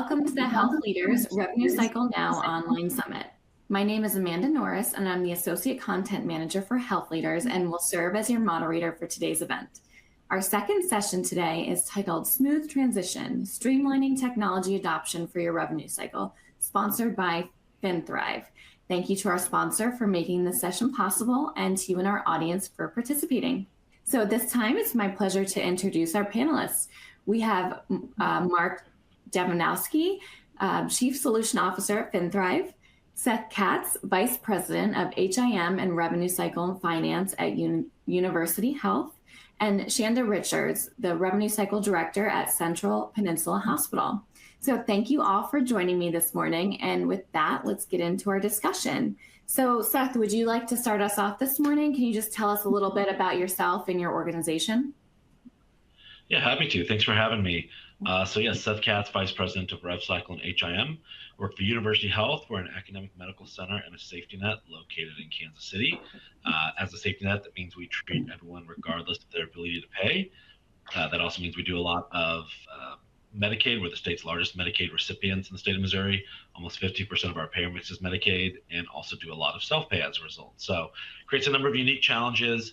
Welcome to the Health Leaders Revenue Cycle Now Online Summit. My name is Amanda Norris, and I'm the Associate Content Manager for Health Leaders and will serve as your moderator for today's event. Our second session today is titled Smooth Transition, Streamlining Technology Adoption for Your Revenue Cycle, sponsored by FinThrive. Thank you to our sponsor for making this session possible and to you and our audience for participating. So at this time, it's my pleasure to introduce our panelists. We have Mark Demonowski, Chief Solution Officer at FinThrive, Seth Katz, Vice President of HIM and Revenue Cycle and Finance at University Health, and Shanda Richards, the Revenue Cycle Director at Central Peninsula Hospital. So thank you all for joining me this morning. And with that, let's get into our discussion. So Seth, would you like to start us off this morning? Can you just tell us a little bit about yourself and your organization? Yeah, happy to. Thanks for having me. Yes, Seth Katz, Vice President of Rev Cycle and HIM. Work for University Health. We're an academic medical center and a safety net located in Kansas City. As a safety net, that means we treat everyone regardless of their ability to pay. That also means we do a lot of Medicaid. We're the state's largest Medicaid recipients in the state of Missouri. Almost 50% of our payer mix is Medicaid, and also do a lot of self-pay as a result. So creates a number of unique challenges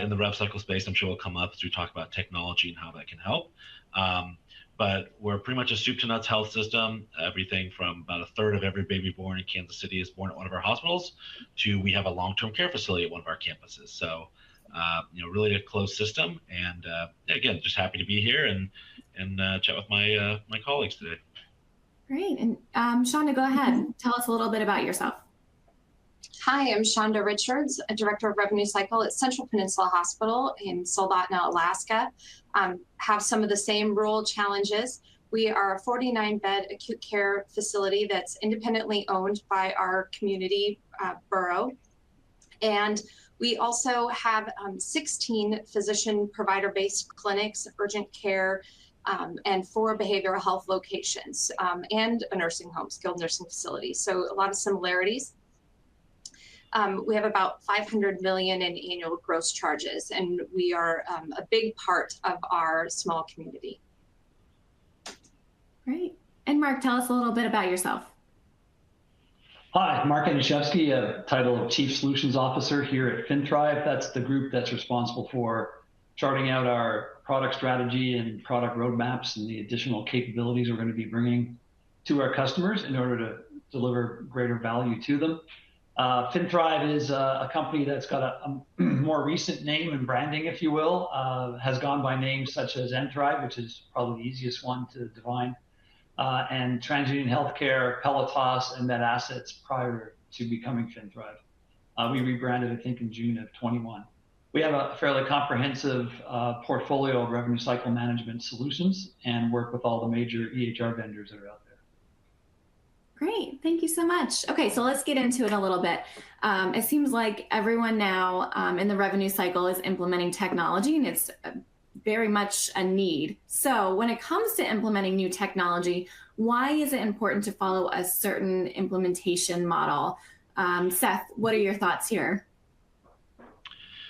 in the rev cycle space. I'm sure will come up as we talk about technology and how that can help. But we're pretty much a soup to nuts health system. Everything from about a third of every baby born in Kansas City is born at one of our hospitals to we have a long-term care facility at one of our campuses. So, really a closed system. And again, just happy to be here and chat with my my colleagues today. Great. And Shanda, go ahead. Tell us a little bit about yourself. Hi, I'm Shanda Richards, a Director of Revenue Cycle at Central Peninsula Hospital in Soldotna, Alaska. Have some of the same rural challenges. We are a 49-bed acute care facility that's independently owned by our community borough. And we also have 16 physician provider-based clinics, urgent care, and 4 behavioral health locations, and a nursing home, skilled nursing facility. So a lot of similarities. We have about $500 million in annual gross charges, and we are a big part of our small community. Great. And Mark, tell us a little bit about yourself. Hi, Mark Anishevsky, a title of Chief Solutions Officer here at FinThrive. That's the group that's responsible for charting out our product strategy and product roadmaps and the additional capabilities we're going to be bringing to our customers in order to deliver greater value to them. FinThrive is a company that's got a more recent name and branding, if you will, has gone by names such as nThrive, which is probably the easiest one to define, and TransUnion Healthcare, Pelletas, and MedAssets prior to becoming FinThrive. We rebranded, I think, in June of 21. We have a fairly comprehensive portfolio of revenue cycle management solutions and work with all the major EHR vendors that are out there. Great, thank you so much. Okay, so let's get into it a little bit. It seems like everyone now in the revenue cycle is implementing technology, and it's very much a need. So when it comes to implementing new technology, why is it important to follow a certain implementation model? Seth, what are your thoughts here?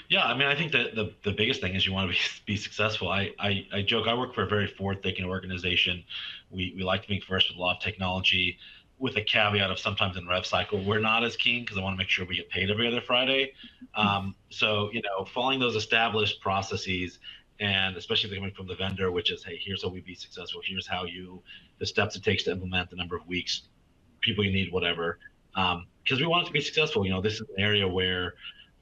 Yeah, I mean, I think that the biggest thing is you want to be successful. I joke, I work for a very forward-thinking organization. We like to be first with a lot of technology, with a caveat of sometimes in rev cycle, we're not as keen because I want to make sure we get paid every other Friday. So, following those established processes, and especially coming from the vendor, which is, hey, here's how we be successful. Here's how the steps it takes to implement, the number of weeks, people you need, whatever. Because we want it to be successful. This is an area where,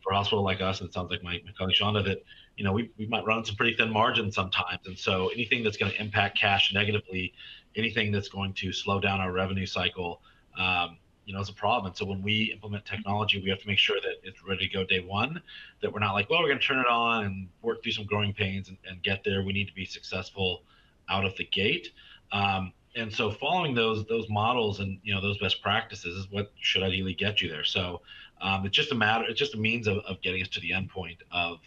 for a hospital like us, and it sounds like my colleague Shanda, that we might run some pretty thin margins sometimes. And so anything that's going to impact cash negatively, anything that's going to slow down our revenue cycle, is a problem. And so when we implement technology, we have to make sure that it's ready to go day one, that we're not like, well, we're going to turn it on and work through some growing pains and get there. We need to be successful out of the gate. And so following those models and those best practices is what should ideally get you there. So it's just a means of getting us to the end point of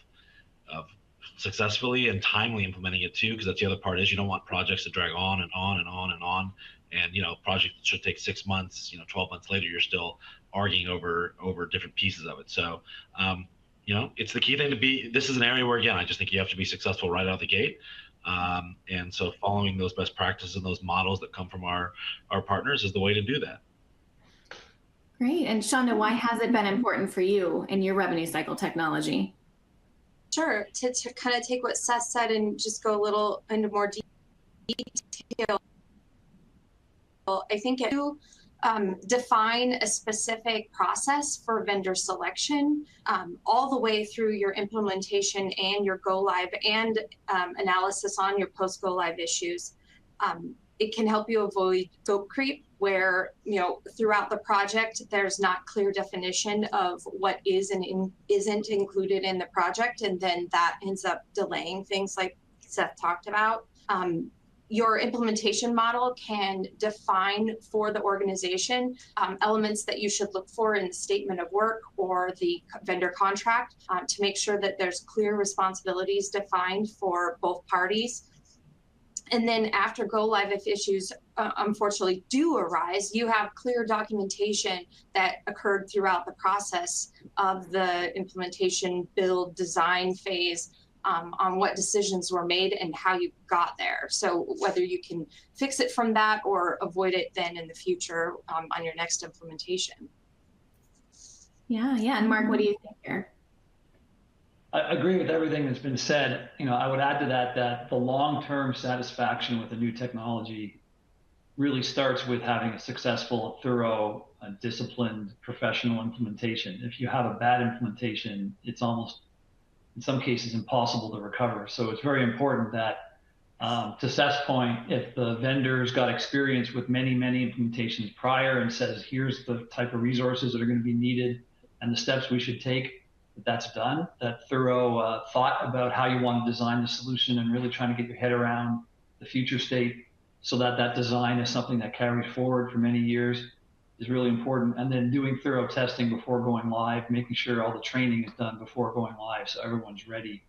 successfully and timely implementing it too, because that's the other part is you don't want projects to drag on and on and on and on. And project that should take 6 months, 12 months later, you're still arguing over different pieces of it. So it's the key thing to be. This is an area where, again, I just think you have to be successful right out of the gate. And so following those best practices and those models that come from our partners is the way to do that. Great. And Shonda, why has it been important for you in your revenue cycle technology? Sure. To kind of take what Seth said and just go a little into more detail, I think you define a specific process for vendor selection all the way through your implementation and your go live and analysis on your post go live issues. It can help you avoid scope creep, where throughout the project there's not clear definition of what is and isn't included in the project, and then that ends up delaying things like Seth talked about. Your implementation model can define for the organization elements that you should look for in the statement of work or the vendor contract to make sure that there's clear responsibilities defined for both parties. And then after go live, if issues unfortunately do arise, you have clear documentation that occurred throughout the process of the implementation, build, design phase on what decisions were made and how you got there. So whether you can fix it from that or avoid it then in the future on your next implementation. Yeah. And Mark, what do you think here? I agree with everything that's been said. I would add to that the long-term satisfaction with a new technology really starts with having a successful, thorough, disciplined, professional implementation. If you have a bad implementation, it's almost, in some cases, impossible to recover. So it's very important that, to Seth's point, if the vendor's got experience with many implementations prior and says, here's the type of resources that are going to be needed and the steps we should take, that's done, that thorough thought about how you want to design the solution and really trying to get your head around the future state so that design is something that carries forward for many years is really important. And then doing thorough testing before going live, making sure all the training is done before going live so everyone's ready,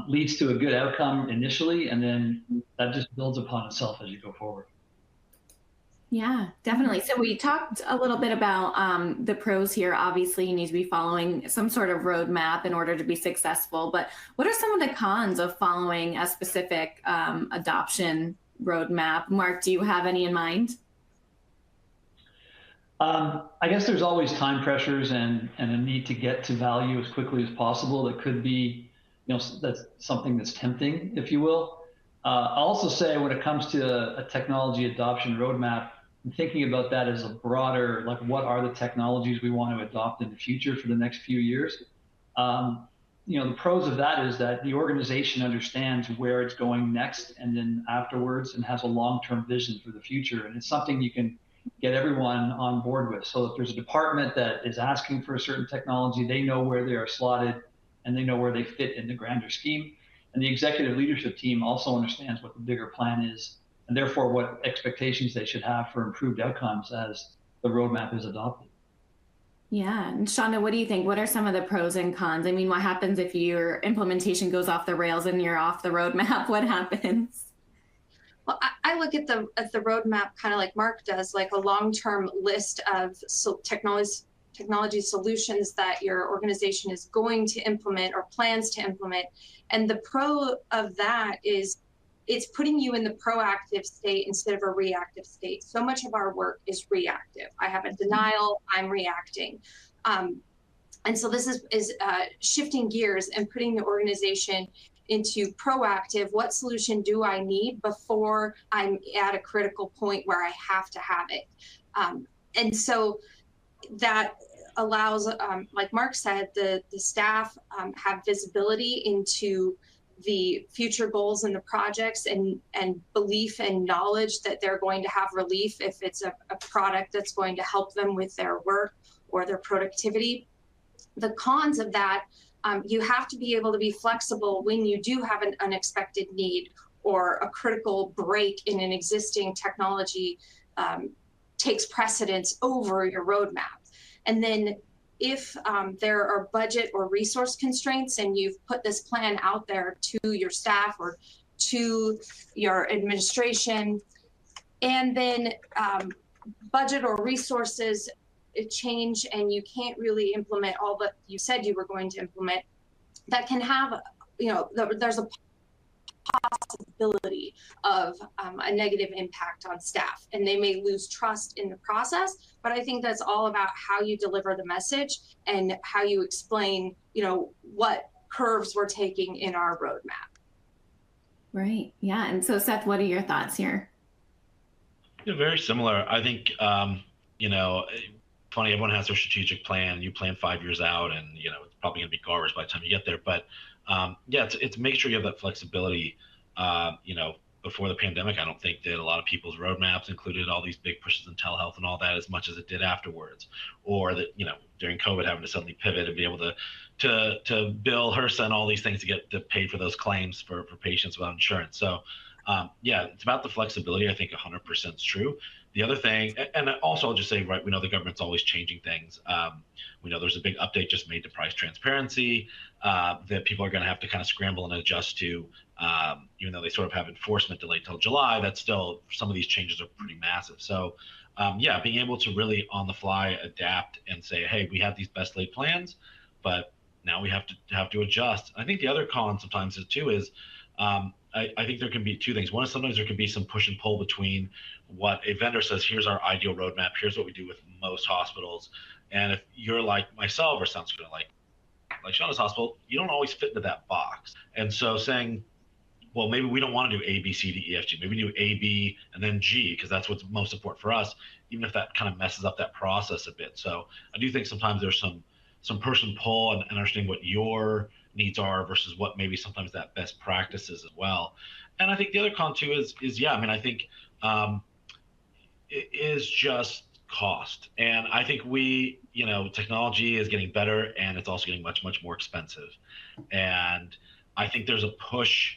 leads to a good outcome initially, and then that just builds upon itself as you go forward. Yeah, definitely. So we talked a little bit about the pros here. Obviously, you need to be following some sort of roadmap in order to be successful. But what are some of the cons of following a specific adoption roadmap? Mark, do you have any in mind? I guess there's always time pressures and a need to get to value as quickly as possible. That could be, that's something that's tempting, if you will. I'll also say when it comes to a technology adoption roadmap, I'm thinking about that as a broader, like, what are the technologies we want to adopt in the future for the next few years? The pros of that is that the organization understands where it's going next and then afterwards, and has a long-term vision for the future. And it's something you can get everyone on board with. So if there's a department that is asking for a certain technology, they know where they are slotted and they know where they fit in the grander scheme. And the executive leadership team also understands what the bigger plan is, and therefore what expectations they should have for improved outcomes as the roadmap is adopted. Yeah. And Shonda, what do you think? What are some of the pros and cons? I mean, what happens if your implementation goes off the rails and you're off the roadmap? What happens? Well, I look at the roadmap kind of like Mark does, like a long-term list of technology solutions that your organization is going to implement or plans to implement. And the pro of that is it's putting you in the proactive state instead of a reactive state. So much of our work is reactive. I have a denial, I'm reacting. And so this is shifting gears and putting the organization into proactive. What solution do I need before I'm at a critical point where I have to have it? And so that allows, like Mark said, the staff have visibility into the future goals and the projects, and belief and knowledge that they're going to have relief if it's a product that's going to help them with their work or their productivity. The cons of that, you have to be able to be flexible when you do have an unexpected need or a critical break in an existing technology takes precedence over your roadmap. And then if there are budget or resource constraints and you've put this plan out there to your staff or to your administration, and then budget or resources change and you can't really implement all that you said you were going to implement, that can have, there's a possibility of a negative impact on staff, and they may lose trust in the process. But I think that's all about how you deliver the message and how you explain, what curves we're taking in our roadmap. Right. Yeah. And so, Seth, what are your thoughts here? Yeah, very similar. I think, funny, everyone has their strategic plan. You plan 5 years out, and it's probably going to be garbage by the time you get there. But it's make sure you have that flexibility. Before the pandemic, I don't think that a lot of people's roadmaps included all these big pushes in telehealth and all that as much as it did afterwards, or that during COVID having to suddenly pivot and be able to bill HRSA and all these things to get paid for those claims for patients without insurance. So it's about the flexibility. I think 100% is true. The other thing, and also I'll just say, right, we know the government's always changing things. We know there's a big update just made to price transparency that people are going to have to kind of scramble and adjust to, even though they sort of have enforcement delayed till July. That's still, some of these changes are pretty massive. So being able to really on the fly adapt and say, hey, we have these best laid plans, but now we have to adjust. I think the other con sometimes is I think there can be two things. One is sometimes there can be some push and pull between what a vendor says, here's our ideal roadmap, here's what we do with most hospitals. And if you're like myself, or sounds good like Shauna's hospital, you don't always fit into that box. And so saying, well, maybe we don't want to do A, B, C, D, E, F, G. Maybe we do A, B, and then G, because that's what's most important for us, even if that kind of messes up that process a bit. So I do think sometimes there's some push and pull and understanding what your needs are versus what maybe sometimes that best practice is as well. And I think the other con too is I think it is just cost. And I think technology is getting better, and it's also getting much, much more expensive. And I think there's a push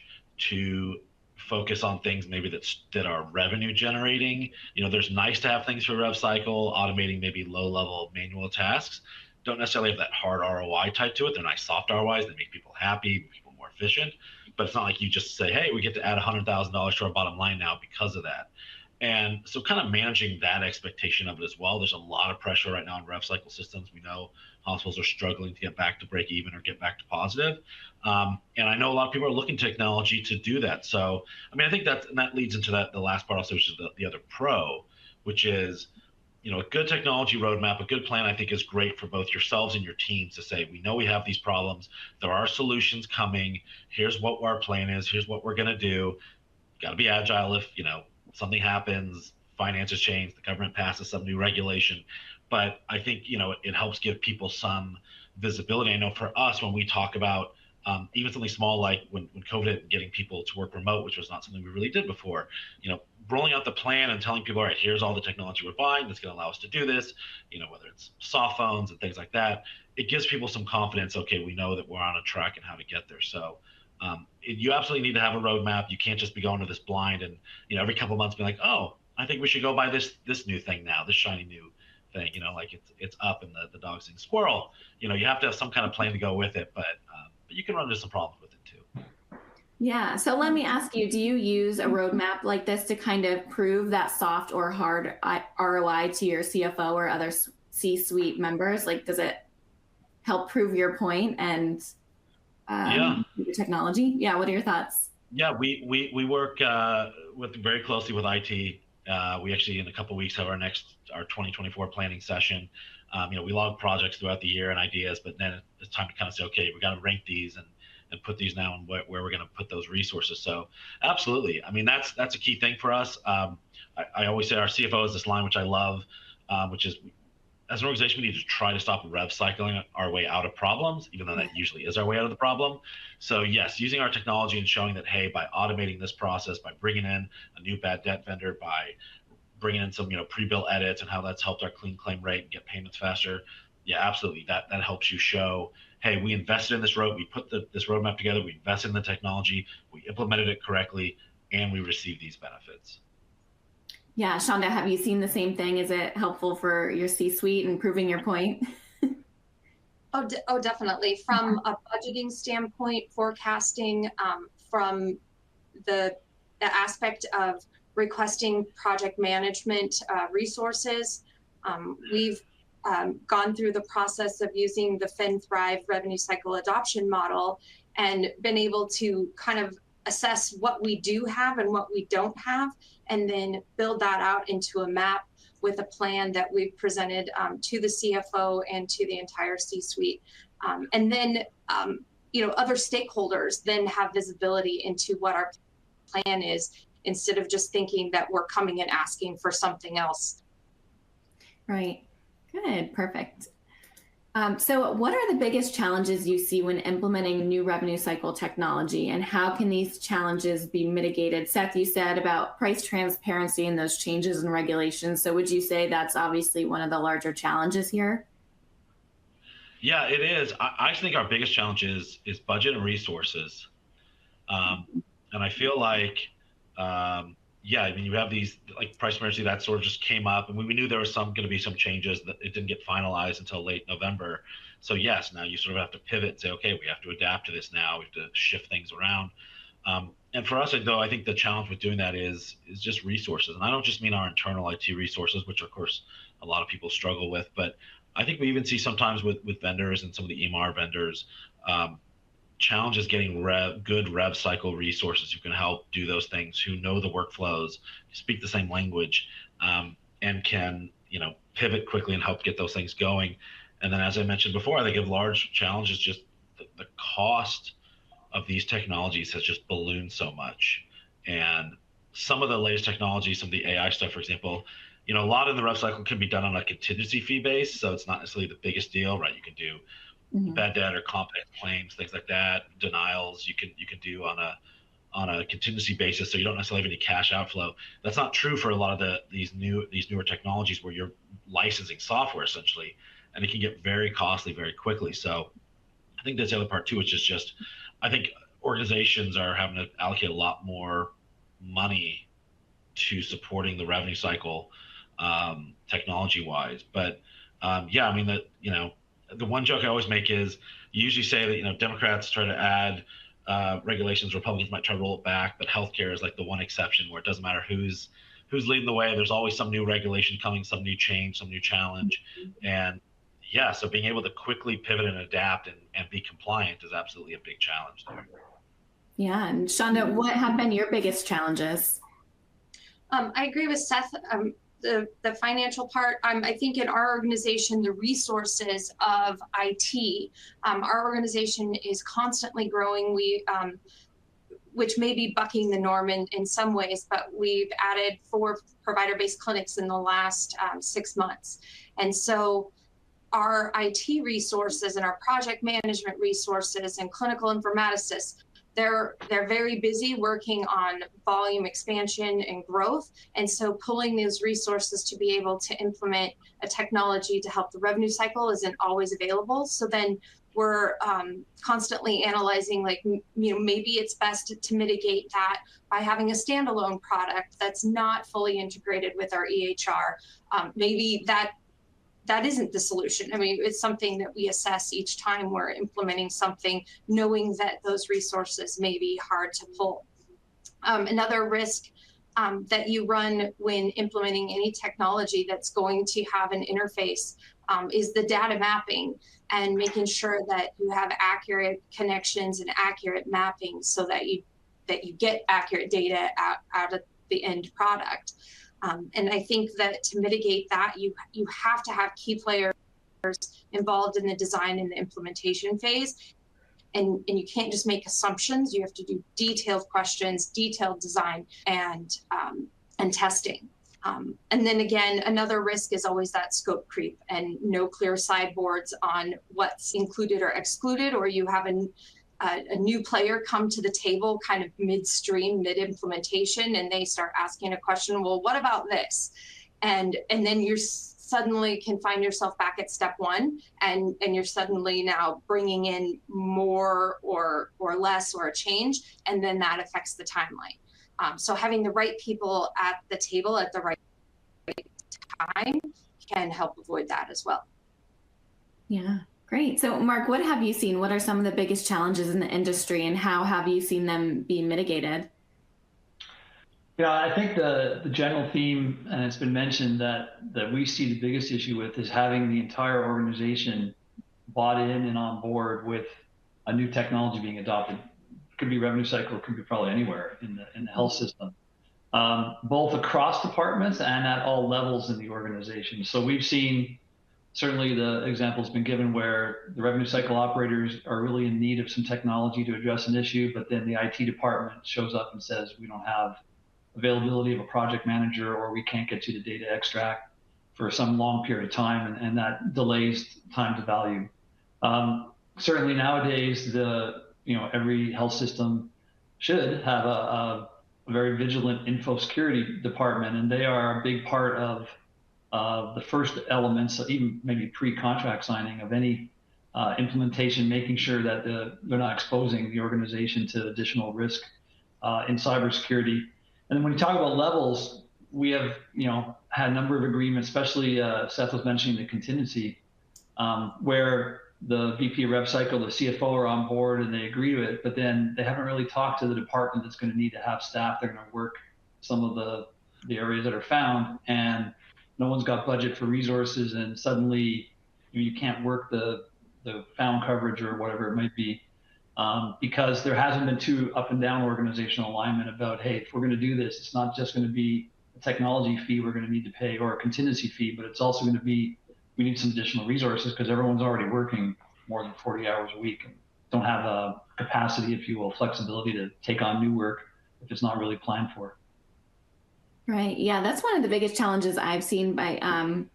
to focus on things maybe that are revenue generating. There's nice to have things for rev cycle, automating maybe low level manual tasks. Don't necessarily have that hard ROI tied to it. They're nice soft ROIs that make people happy, make people more efficient. But it's not like you just say, hey, we get to add $100,000 to our bottom line now because of that. And so kind of managing that expectation of it as well. There's a lot of pressure right now on rev cycle systems. We know hospitals are struggling to get back to break even or get back to positive. And I know a lot of people are looking to technology to do that. So, I think that leads into the last part also, which is the other pro, which is, a good technology roadmap, a good plan, I think is great for both yourselves and your teams to say, we know we have these problems. There are solutions coming. Here's what our plan is. Here's what we're going to do. You got to be agile if, something happens, finances change, the government passes some new regulation. But I think, it helps give people some visibility. I know for us, when we talk about even something small like when COVID hit, getting people to work remote, which was not something we really did before, rolling out the plan and telling people, all right, here's all the technology we're buying that's going to allow us to do this, whether it's soft phones and things like that, it gives people some confidence. Okay, we know that we're on a track and how to get there. So you absolutely need to have a roadmap. You can't just be going to this blind and, every couple of months be like, oh, I think we should go buy this new thing now, this shiny new thing, like it's up and the dog's saying squirrel. You have to have some kind of plan to go with it, but you can run into some problems with it too. Yeah. So let me ask you, do you use a roadmap like this to kind of prove that soft or hard ROI to your CFO or other C-suite members? Like, does it help prove your point and your technology? Yeah. What are your thoughts? Yeah, we work very closely with IT. We actually, in a couple of weeks, have our 2024 planning session. We log projects throughout the year and ideas, but then it's time to kind of say, okay, we got to rank these and put these now and where we're going to put those resources. So absolutely. That's a key thing for us. I always say our CFO has this line, which I love, which is, as an organization, we need to try to stop rev cycling our way out of problems, even though that usually is our way out of the problem. So yes, using our technology and showing that, hey, by automating this process, by bringing in a new bad debt vendor, by bringing in some pre-bill edits and how that's helped our clean claim rate and get payments faster. Yeah, absolutely. That helps you show, hey, we invested in this road, we put this roadmap together, we invested in the technology, we implemented it correctly, and we received these benefits. Yeah, Shonda, have you seen the same thing? Is it helpful for your C-suite and proving your point? Oh, definitely. From a budgeting standpoint, forecasting, from the aspect of requesting project management resources, we've gone through the process of using the FinThrive revenue cycle adoption model and been able to kind of assess what we do have and what we don't have, and then build that out into a map with a plan that we've presented to the CFO and to the entire C-suite. And then, other stakeholders then have visibility into what our plan is, instead of just thinking that we're coming and asking for something else. Right. Good. Perfect. So what are the biggest challenges you see when implementing new revenue cycle technology, and how can these challenges be mitigated? Seth, you said about price transparency and those changes in regulations. So would you say that's obviously one of the larger challenges here? Yeah, it is. I think our biggest challenge is budget and resources. And I feel like, you have these like price transparency that sort of just came up, and we knew there was going to be some changes that it didn't get finalized until late November. So yes, now you sort of have to pivot and say, okay, we have to adapt to this now. We have to shift things around. And for us, though, I think the challenge with doing that is just resources. And I don't just mean our internal IT resources, which of course a lot of people struggle with, but I think we even see sometimes with vendors and some of the EMR vendors, challenges getting good rev cycle resources who can help do those things, who know the workflows, speak the same language, and can pivot quickly and help get those things going. And then, as I mentioned before, I think a large challenge is just the cost of these technologies has just ballooned so much. And some of the latest technology, some of the AI stuff, for example, a lot of the rev cycle can be done on a contingency fee base, so it's not necessarily the biggest deal, right? You can do bad debt or complex claims, things like that, denials. You can do on a contingency basis, so you don't necessarily have any cash outflow. That's not true for a lot of these newer technologies where you're licensing software essentially, and it can get very costly very quickly. So I think that's the other part too, which is just I think organizations are having to allocate a lot more money to supporting the revenue cycle technology wise. But the one joke I always make is you usually say that Democrats try to add regulations, Republicans might try to roll it back, but healthcare is like the one exception where it doesn't matter who's leading the way. There's always some new regulation coming, some new change, some new challenge, and so being able to quickly pivot and adapt and be compliant is absolutely a big challenge there. Yeah, and Shonda, what have been your biggest challenges? I agree with Seth. The financial part, I think in our organization, the resources of IT, our organization is constantly growing. Which may be bucking the norm in some ways, but we've added 4 provider-based clinics in the last 6 months. And so our IT resources and our project management resources and clinical informaticists, they're very busy working on volume expansion and growth. And so pulling those resources to be able to implement a technology to help the revenue cycle isn't always available. So then we're constantly analyzing, maybe it's best to mitigate that by having a standalone product that's not fully integrated with our EHR. Maybe that isn't the solution. I mean, it's something that we assess each time we're implementing something, knowing that those resources may be hard to pull. Another risk that you run when implementing any technology that's going to have an interface is the data mapping and making sure that you have accurate connections and accurate mapping so that you get accurate data out of the end product. And I think that to mitigate that, you have to have key players involved in the design and the implementation phase. And you can't just make assumptions. You have to do detailed questions, detailed design, and testing. And then again, another risk is always that scope creep and no clear sideboards on what's included or excluded, or you have a new player come to the table kind of midstream, mid-implementation, and they start asking a question, well, what about this? And then you suddenly can find yourself back at step 1, and you're suddenly now bringing in more or less or a change, and then that affects the timeline. So having the right people at the table at the right time can help avoid that as well. Yeah. Great. So Mark, what have you seen? What are some of the biggest challenges in the industry, and how have you seen them be mitigated? Yeah, I think the general theme, and it's been mentioned, that we see the biggest issue with is having the entire organization bought in and on board with a new technology being adopted. could be revenue cycle, it could be probably anywhere in the health system, both across departments and at all levels in the organization. So we've seen, certainly the example's been given where the revenue cycle operators are really in need of some technology to address an issue, but then the IT department shows up and says, we don't have availability of a project manager, or we can't get you the data extract for some long period of time, and that delays time to value. Certainly nowadays, every health system should have a very vigilant info security department, and they are a big part of the first elements, even maybe pre-contract signing of any implementation, making sure that they're not exposing the organization to additional risk in cybersecurity. And then when you talk about levels, we have had a number of agreements, especially Seth was mentioning the contingency, where the VP of Rev Cycle, the CFO are on board and they agree to it, but then they haven't really talked to the department that's going to need to have staff. They're going to work some of the areas that are found, and no one's got budget for resources, and suddenly you can't work the found coverage or whatever it might be, because there hasn't been too up and down organizational alignment about, hey, if we're going to do this, it's not just going to be a technology fee we're going to need to pay or a contingency fee, but it's also going to be, we need some additional resources because everyone's already working more than 40 hours a week and don't have a capacity, if you will, flexibility to take on new work if it's not really planned for. Right. Yeah, that's one of the biggest challenges I've seen by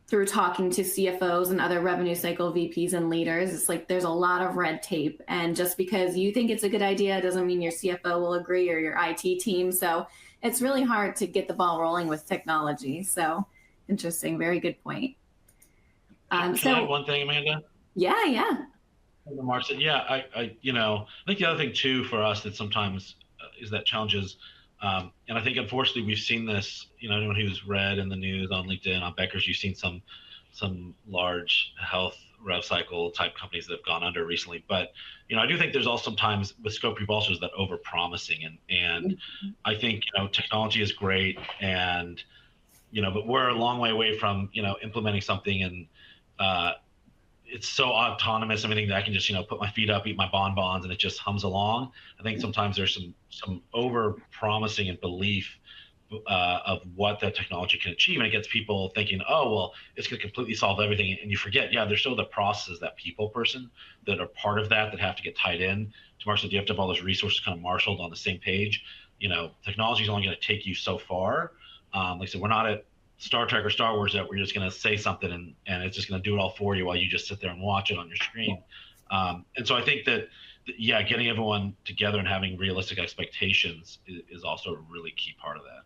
through talking to CFOs and other revenue cycle VPs and leaders. It's like there's a lot of red tape, and just because you think it's a good idea doesn't mean your CFO will agree or your IT team. So it's really hard to get the ball rolling with technology. So interesting. Very good point. Can I add one thing, Amanda? Yeah. Mark said, yeah, I think the other thing too for us that sometimes is that challenges, and I think unfortunately we've seen this, anyone who's read in the news on LinkedIn, on Becker's, you've seen some large health rev cycle type companies that have gone under recently. But, I do think there's also sometimes with scope creep also is that over promising. And I think, technology is great and, but we're a long way away from, implementing something and, it's so autonomous, everything that I can just, put my feet up, eat my bonbons, and it just hums along. I think sometimes there's some over promising and belief of what that technology can achieve. And it gets people thinking, oh, well, it's going to completely solve everything. And you forget, there's still the process, that people person that are part of that have to get tied in. To Mark said, you have to have all those resources kind of marshaled on the same page. Technology is only going to take you so far. Like I said, we're not at Star Trek or Star Wars that we're just going to say something and it's just going to do it all for you while you just sit there and watch it on your screen. And so I think that, getting everyone together and having realistic expectations is also a really key part of that.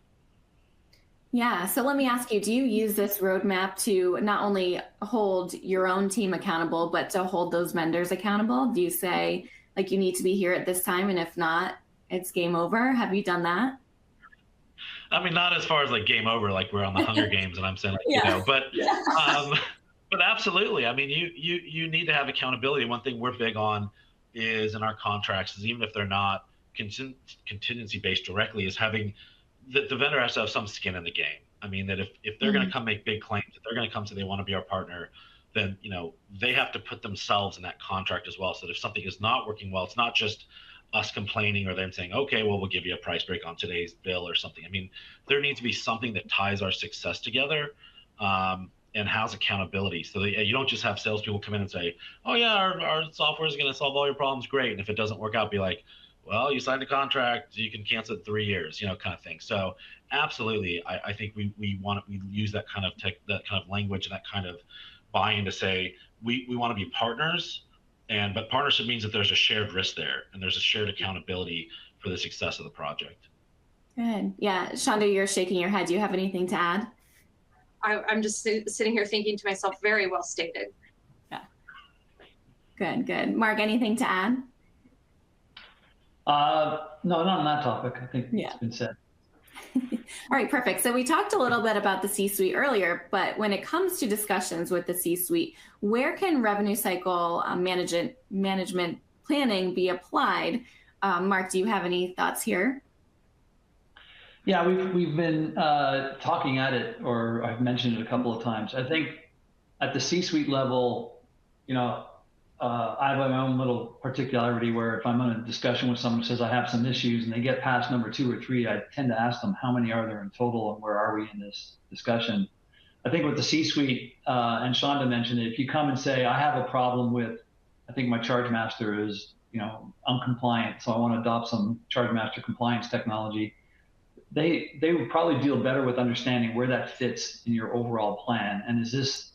Yeah. So let me ask you, do you use this roadmap to not only hold your own team accountable, but to hold those vendors accountable? Do you say, like, you need to be here at this time, and if not, it's game over? Have you done that? I mean, not as far as like game over, like we're on the Hunger Games and I'm saying, but absolutely. I mean, you need to have accountability. One thing we're big on is in our contracts is even if they're not contingency based directly, is having the vendor has to have some skin in the game. I mean, that if they're going to come make big claims, if they're going to come say they want to be our partner, then, they have to put themselves in that contract as well. So that if something is not working well, it's not just us complaining or them saying, okay, well, we'll give you a price break on today's bill or something. I mean, there needs to be something that ties our success together and has accountability. So that you don't just have salespeople come in and say, oh yeah, our software is going to solve all your problems. Great. And if it doesn't work out, be like, well, you signed a contract, you can cancel it 3 years, kind of thing. So absolutely. I think we use that kind of language and that kind of buy-in to say, we want to be partners. But partnership means that there's a shared risk there and there's a shared accountability for the success of the project. Good. Yeah. Shonda, you're shaking your head. Do you have anything to add? I'm just sitting here thinking to myself, very well stated. Yeah. Good. Mark, anything to add? No, not on that topic. I think it's been said. All right, perfect. So we talked a little bit about the C-suite earlier, but when it comes to discussions with the C-suite, where can revenue cycle management planning be applied? Mark, do you have any thoughts here? Yeah, we've been talking at it, or I've mentioned it a couple of times. I think at the C-suite level, I have my own little particularity where if I'm in a discussion with someone who says I have some issues and they get past number 2 or 3, I tend to ask them how many are there in total and where are we in this discussion. I think with the C-suite, and Shonda mentioned it, if you come and say, I have a problem with, I think my charge master is, uncompliant, so I want to adopt some charge master compliance technology, they would probably deal better with understanding where that fits in your overall plan. And is this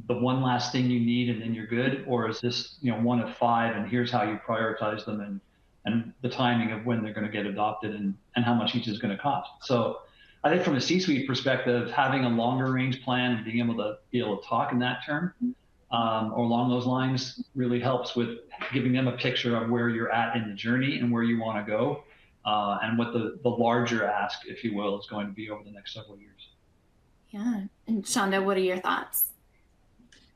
the one last thing you need and then you're good? Or is this, one of 5 and here's how you prioritize them and the timing of when they're going to get adopted and how much each is going to cost. So I think from a C-suite perspective, having a longer range plan and being able to talk in that term or along those lines really helps with giving them a picture of where you're at in the journey and where you want to go and what the larger ask, if you will, is going to be over the next several years. Yeah. And Shonda, what are your thoughts?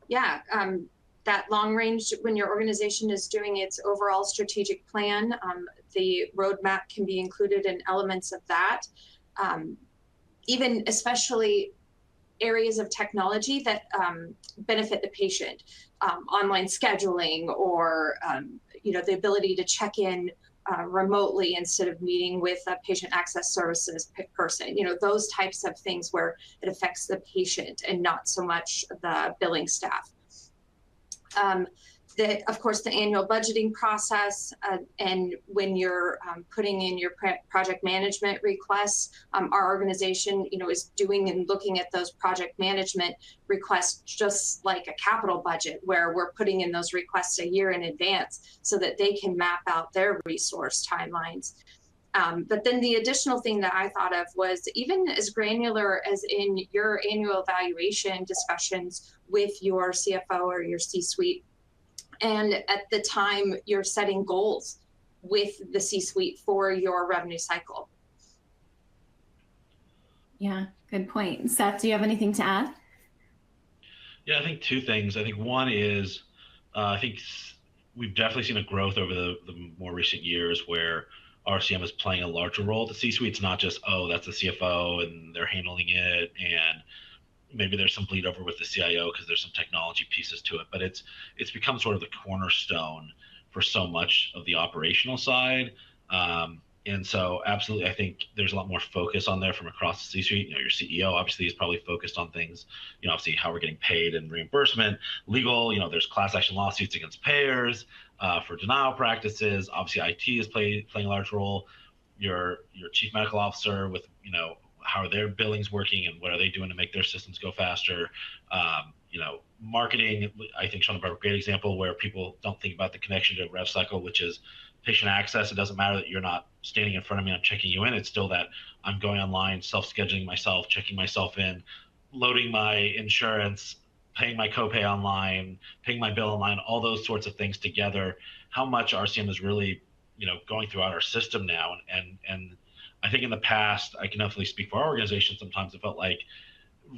Yeah, that long range, when your organization is doing its overall strategic plan, the roadmap can be included in elements of that. Even especially areas of technology that benefit the patient, online scheduling or the ability to check in remotely instead of meeting with a patient access services person, those types of things where it affects the patient and not so much the billing staff. Of course, the annual budgeting process, and when you're putting in your project management requests, our organization, is doing and looking at those project management requests just like a capital budget, where we're putting in those requests a year in advance so that they can map out their resource timelines. But then the additional thing that I thought of was even as granular as in your annual evaluation discussions with your CFO or your C-suite. And at the time you're setting goals with the C-suite for your revenue cycle. Yeah, good point. Seth, do you have anything to add? Yeah, I think 2 things. I think one is, I think we've definitely seen a growth over the more recent years where RCM is playing a larger role. The C-suite's not just, oh, that's the CFO and they're handling it, and maybe there's some bleed over with the CIO because there's some technology pieces to it, but it's become sort of the cornerstone for so much of the operational side. And so absolutely, I think there's a lot more focus on there from across the C-suite. Your CEO obviously is probably focused on things, obviously how we're getting paid and reimbursement, legal, there's class action lawsuits against payers for denial practices. Obviously IT is playing a large role. Your chief medical officer with, how are their billings working and what are they doing to make their systems go faster? Marketing, I think Sean brought a great example where people don't think about the connection to rev cycle, which is patient access. It doesn't matter that you're not standing in front of me, I'm checking you in. It's still that I'm going online, self-scheduling myself, checking myself in, loading my insurance, paying my copay online, paying my bill online, all those sorts of things together. How much RCM is really, going throughout our system now. And I think in the past, I can definitely speak for our organization. Sometimes it felt like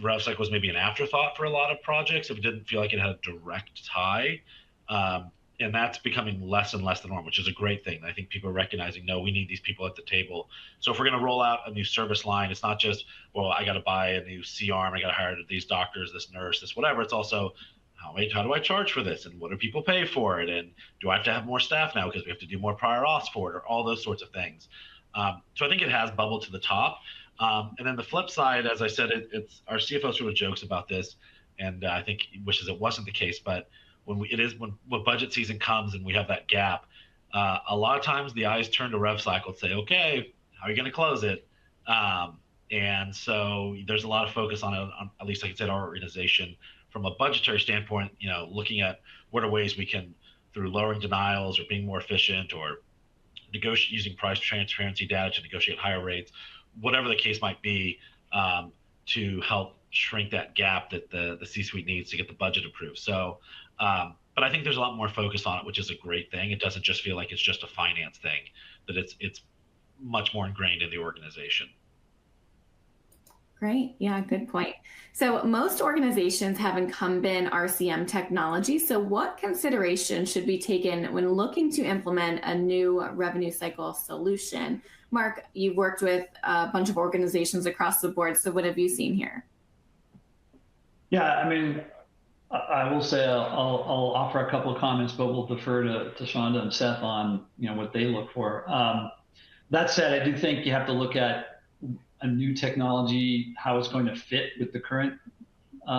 rev cycle was maybe an afterthought for a lot of projects if it didn't feel like it had a direct tie. And that's becoming less and less the norm, which is a great thing. I think people are recognizing, no, we need these people at the table. So if we're going to roll out a new service line, it's not just, well, I got to buy a new C-arm, I got to hire these doctors, this nurse, this whatever. It's also, how do I charge for this? And what do people pay for it? And do I have to have more staff now because we have to do more prior auths for it, or all those sorts of things. So I think it has bubbled to the top. And then the flip side, as I said, it's our CFO sort of jokes about this, and I think wishes it wasn't the case. But when budget season comes and we have that gap, a lot of times the eyes turn to rev cycle and say, okay, how are you going to close it? And so there's a lot of focus on it, at least like I said, our organization from a budgetary standpoint, looking at what are ways we can, through lowering denials or being more efficient or using price transparency data to negotiate higher rates, whatever the case might be, to help shrink that gap that the C-suite needs to get the budget approved. So, but I think there's a lot more focus on it, which is a great thing. It doesn't just feel like it's just a finance thing, that it's much more ingrained in the organization. Great. Yeah, good point. So most organizations have incumbent RCM technology. So what consideration should be taken when looking to implement a new revenue cycle solution? Mark, you've worked with a bunch of organizations across the board. So what have you seen here? Yeah, I mean, I will say I'll offer a couple of comments, but we'll defer to Shonda and Seth on what they look for. That said, I do think you have to look at a new technology, how it's going to fit with the current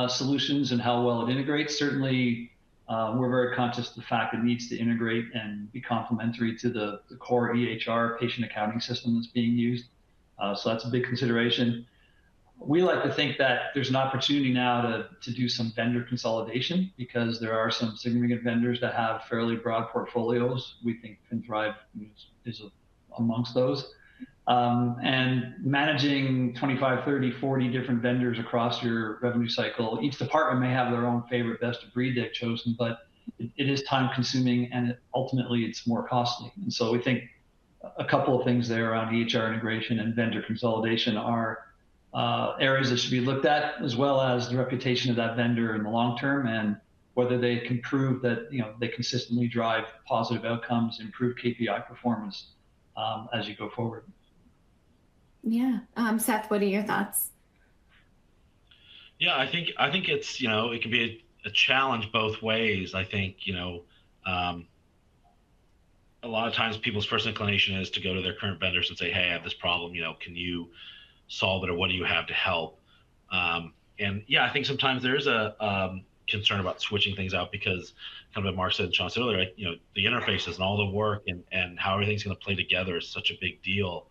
solutions and how well it integrates. Certainly, we're very conscious of the fact it needs to integrate and be complementary to the core EHR patient accounting system that's being used. So that's a big consideration. We like to think that there's an opportunity now to do some vendor consolidation because there are some significant vendors that have fairly broad portfolios. We think FinThrive is amongst those. And managing 25, 30, 40 different vendors across your revenue cycle, each department may have their own favorite best of breed they've chosen, but it is time consuming and ultimately it's more costly. And so we think a couple of things there around EHR integration and vendor consolidation are areas that should be looked at, as well as the reputation of that vendor in the long term and whether they can prove that they consistently drive positive outcomes, improve KPI performance as you go forward. Yeah. Seth, what are your thoughts? Yeah, I think it's it can be a challenge both ways. I think a lot of times people's first inclination is to go to their current vendors and say, hey, I have this problem, can you solve it, or what do you have to help? And yeah, I think sometimes there is a concern about switching things out because kind of what Mark said and Sean said earlier, right? The interfaces and all the work and how everything's going to play together is such a big deal.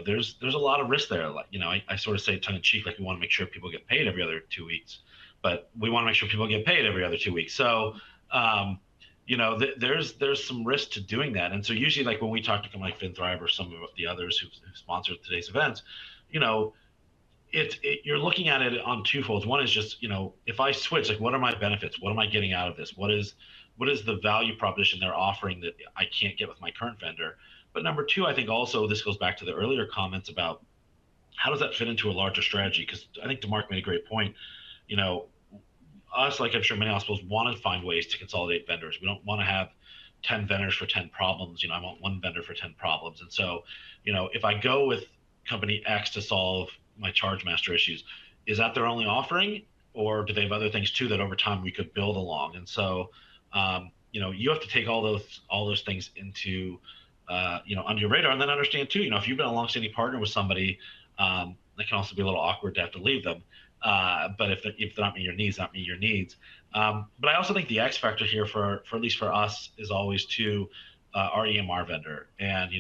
There's a lot of risk there. Like, I sort of say tongue in cheek, like we want to make sure people get paid every other 2 weeks, but we want to make sure people get paid every other 2 weeks. So, there's some risk to doing that. And so usually like when we talk to companies like FinThrive or some of the others who sponsored today's events, you're looking at it on twofolds. One is just, if I switch, like what are my benefits? What am I getting out of this? What is the value proposition they're offering that I can't get with my current vendor? But number two, I think also this goes back to the earlier comments about how does that fit into a larger strategy? Because I think DeMarc made a great point. Us, like I'm sure many hospitals, want to find ways to consolidate vendors. We don't want to have 10 vendors for 10 problems. I want one vendor for 10 problems. And so, if I go with company X to solve my charge master issues, is that their only offering, or do they have other things too that over time we could build along? And so, you have to take all those things into under your radar, and then understand too, if you've been a long-standing partner with somebody, that can also be a little awkward to have to leave them. But if they're not meeting your needs, not meeting your needs. But I also think the X factor here for at least for us is always to our EMR vendor, and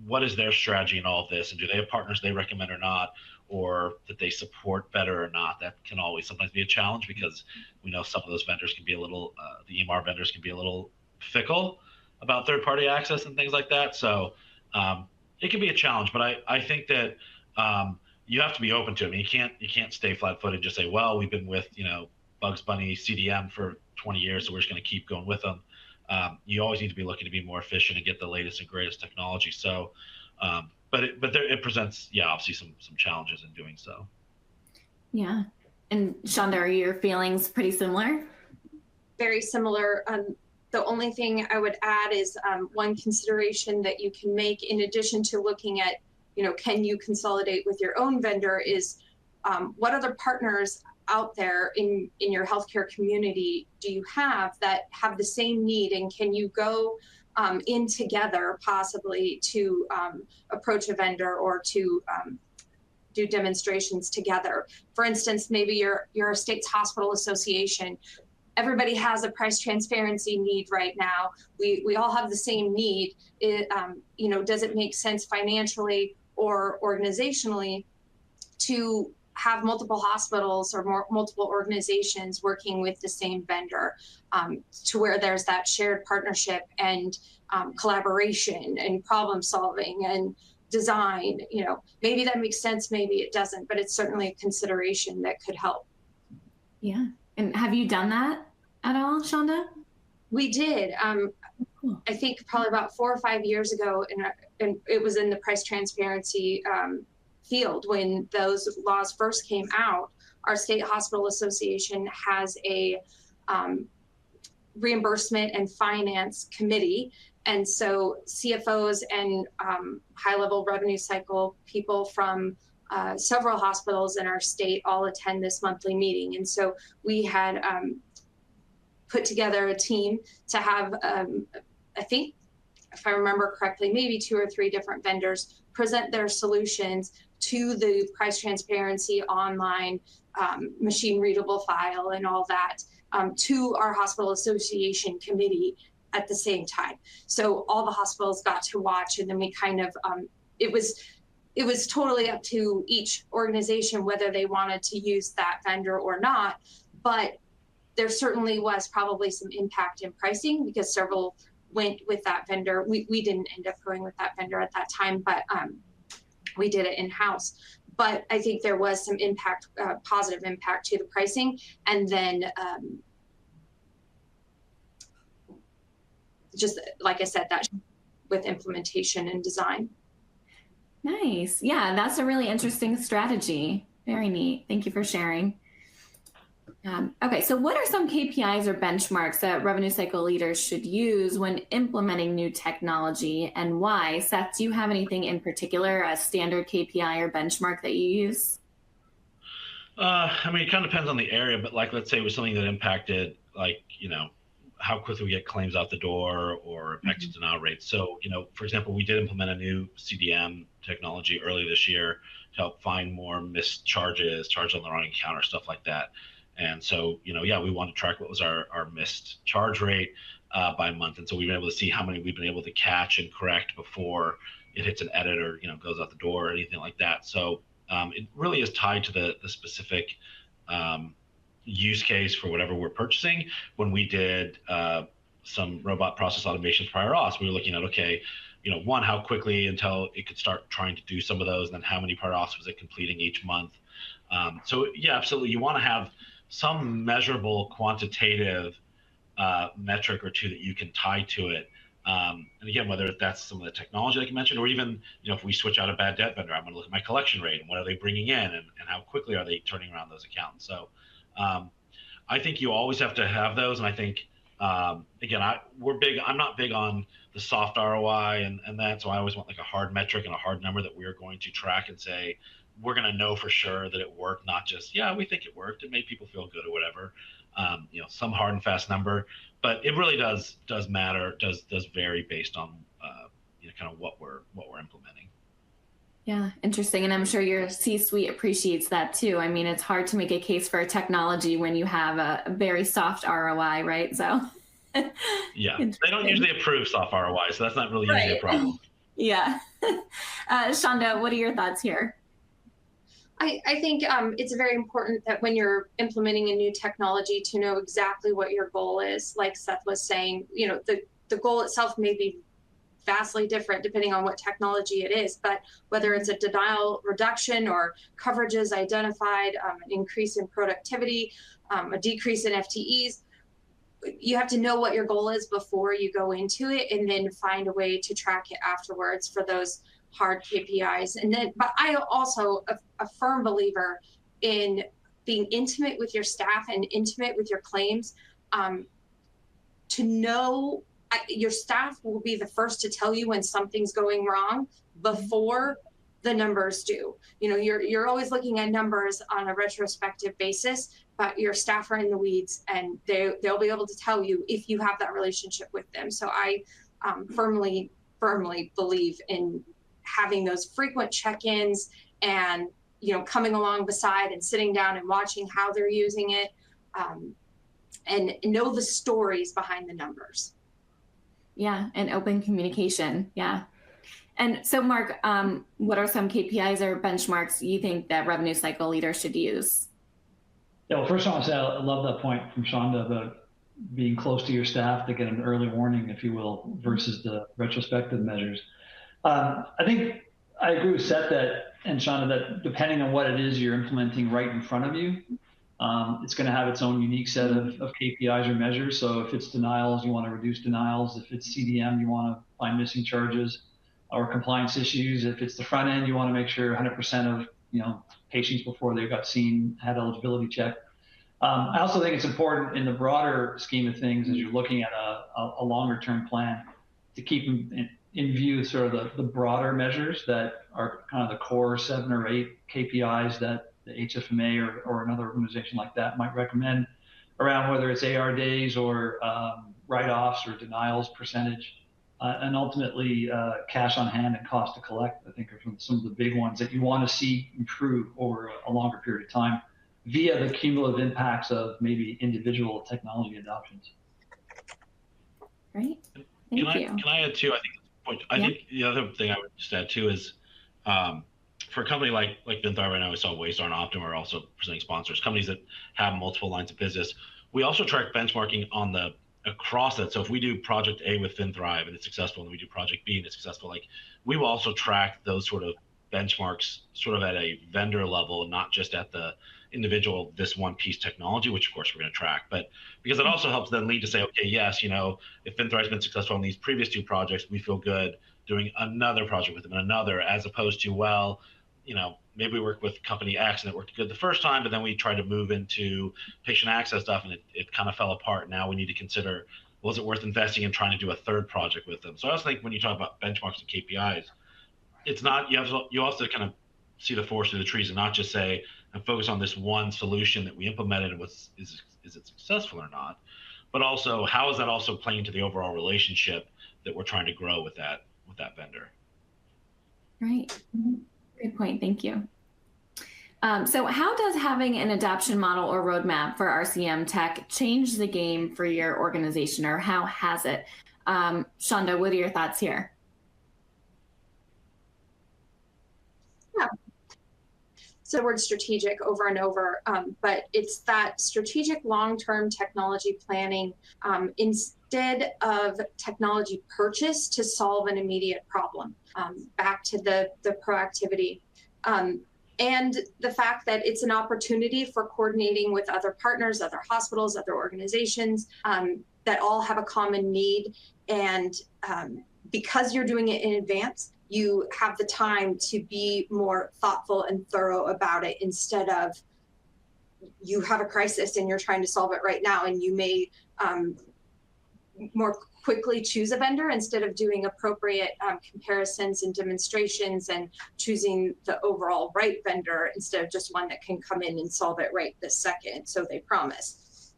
what is their strategy in all of this, and do they have partners they recommend or not, or that they support better or not? That can always sometimes be a challenge because we know some of those vendors can be a little, the EMR vendors can be a little fickle about third-party access and things like that. So it can be a challenge, but I think that you have to be open to it. I mean, you can't stay flat-footed and just say, well, we've been with Bugs Bunny CDM for 20 years, so we're just going to keep going with them. You always need to be looking to be more efficient and get the latest and greatest technology. So, but it presents, obviously some challenges in doing so. Yeah. And Shonda, are your feelings pretty similar? Very similar. The only thing I would add is one consideration that you can make in addition to looking at, can you consolidate with your own vendor is what other partners out there in your healthcare community do you have that have the same need, and can you go in together possibly to approach a vendor or to do demonstrations together. For instance, maybe your state's hospital association, everybody has a price transparency need right now. We all have the same need. Does it make sense financially or organizationally to have multiple hospitals or multiple organizations working with the same vendor to where there's that shared partnership and collaboration and problem solving and design? Maybe that makes sense, maybe it doesn't, but it's certainly a consideration that could help. Yeah. And have you done that at all, Shonda? We did. Cool. I think probably about 4 or 5 years ago, and it was in the price transparency field when those laws first came out. Our state hospital association has a reimbursement and finance committee, and so CFOs and high-level revenue cycle people from several hospitals in our state all attend this monthly meeting. And so we had put together a team to have, I think, if I remember correctly, maybe 2 or 3 different vendors present their solutions to the price transparency online, machine readable file and all that, to our hospital association committee at the same time. So all the hospitals got to watch, and then we kind of, it was totally up to each organization whether they wanted to use that vendor or not, but there certainly was probably some impact in pricing because several went with that vendor. We didn't end up going with that vendor at that time, but we did it in-house. But I think there was some impact, positive impact to the pricing. And then just like I said, that with implementation and design. Nice. Yeah, that's a really interesting strategy. Very neat. Thank you for sharing. Okay, so what are some KPIs or benchmarks that revenue cycle leaders should use when implementing new technology, and why? Seth, do you have anything in particular, a standard KPI or benchmark that you use? I mean, it kind of depends on the area, but like, let's say it was something that impacted, like, you know, how quickly we get claims out the door or impacted denial rates. So, you know, for example, we did implement a new CDM technology early this year to help find more missed charges, charged on the wrong account or stuff like that. And so, you know, yeah, we want to track what was our missed charge rate by month. And so we've been able to see how many we've been able to catch and correct before it hits an edit or, you know, goes out the door or anything like that. So it really is tied to the specific use case for whatever we're purchasing. When we did some robot process automations prior auths, we were looking at, okay, you know, one, how quickly until it could start trying to do some of those, and then how many prior auths was it completing each month. So yeah, absolutely. You want to have some measurable quantitative metric or two that you can tie to it. And again, whether that's some of the technology like you mentioned, or even, you know, if we switch out a bad debt vendor, I'm going to look at my collection rate and what are they bringing in, and how quickly are they turning around those accounts. So I think you always have to have those. And I think, again, I'm not big on the soft ROI and that. So I always want like a hard metric and a hard number that we're going to track and say, we're going to know for sure that it worked, not just, yeah, we think it worked. It made people feel good or whatever. You know, some hard and fast number, but it really does matter. Does vary based on, you know, kind of what we're implementing. Yeah, interesting. And I'm sure your C-suite appreciates that too. I mean, it's hard to make a case for a technology when you have a very soft ROI, right? So yeah, they don't usually approve soft ROI, so that's not really usually a problem. Yeah. Shonda, what are your thoughts here? I think it's very important that when you're implementing a new technology to know exactly what your goal is. Like Seth was saying, you know, the goal itself may be vastly different depending on what technology it is, but whether it's a denial reduction or coverages identified, an increase in productivity, a decrease in FTEs, you have to know what your goal is before you go into it, and then find a way to track it afterwards for those hard KPIs. And then, but I also a firm believer in being intimate with your staff and intimate with your claims, to know your staff will be the first to tell you when something's going wrong before the numbers do. You know, you're always looking at numbers on a retrospective basis, but your staff are in the weeds, and they'll be able to tell you if you have that relationship with them. So I firmly believe in having those frequent check-ins, and, you know, coming along beside and sitting down and watching how they're using it, and know the stories behind the numbers. Yeah, and open communication. Yeah. And so, Mark, what are some KPIs or benchmarks you think that revenue cycle leaders should use? Yeah, well, first I want to say I love that point from Shonda about being close to your staff to get an early warning, if you will, versus the retrospective measures. I think I agree with Seth and Shonda that depending on what it is you're implementing right in front of you, it's going to have its own unique set of KPIs or measures. So if it's denials, you want to reduce denials. If it's CDM, you want to find missing charges or compliance issues. If it's the front end, you want to make sure 100% of, you know, patients before they got seen had eligibility check. I also think it's important in the broader scheme of things, as you're looking at a longer term plan, to keep in view sort of the broader measures that are kind of the core 7 or 8 KPIs that the HFMA or another organization like that might recommend around whether it's AR days or write-offs or denials percentage, and ultimately cash on hand and cost to collect, I think are some of the big ones that you want to see improve over a longer period of time via the cumulative impacts of maybe individual technology adoptions. Great. Thank you. Can I add too? I think the other thing I would just add too is for a company like Vinthrive right now, we saw Waystar and Optum are also presenting sponsors, companies that have multiple lines of business. We also track benchmarking on the across that. So if we do project A with Vinthrive and it's successful, and we do project B and it's successful, like we will also track those sort of benchmarks sort of at a vendor level, not just at the individual, this one piece technology, which of course we're going to track, but because it also helps then lead to say, okay, yes, you know, if Vinthrive's been successful in these previous 2 projects, we feel good doing another project with them and another, as opposed to, well, you know, maybe we worked with company X and it worked good the first time, but then we tried to move into patient access stuff and it kind of fell apart. Now we need to consider, was it worth investing in trying to do a 3rd project with them? So I also think when you talk about benchmarks and KPIs, it's not, you also kind of see the forest through the trees and not just say, and focus on this one solution that we implemented and is it successful or not, but also how is that also playing to the overall relationship that we're trying to grow with that vendor. Right. Good point. Thank you. So how does having an adoption model or roadmap for RCM tech change the game for your organization, or how has it? Shonda, what are your thoughts here? So the word strategic over and over, but it's that strategic long-term technology planning instead of technology purchase to solve an immediate problem. Back to the proactivity. And the fact that it's an opportunity for coordinating with other partners, other hospitals, other organizations that all have a common need. And because you're doing it in advance, you have the time to be more thoughtful and thorough about it instead of you have a crisis and you're trying to solve it right now, and you may more quickly choose a vendor instead of doing appropriate comparisons and demonstrations and choosing the overall right vendor instead of just one that can come in and solve it right this second, so they promise.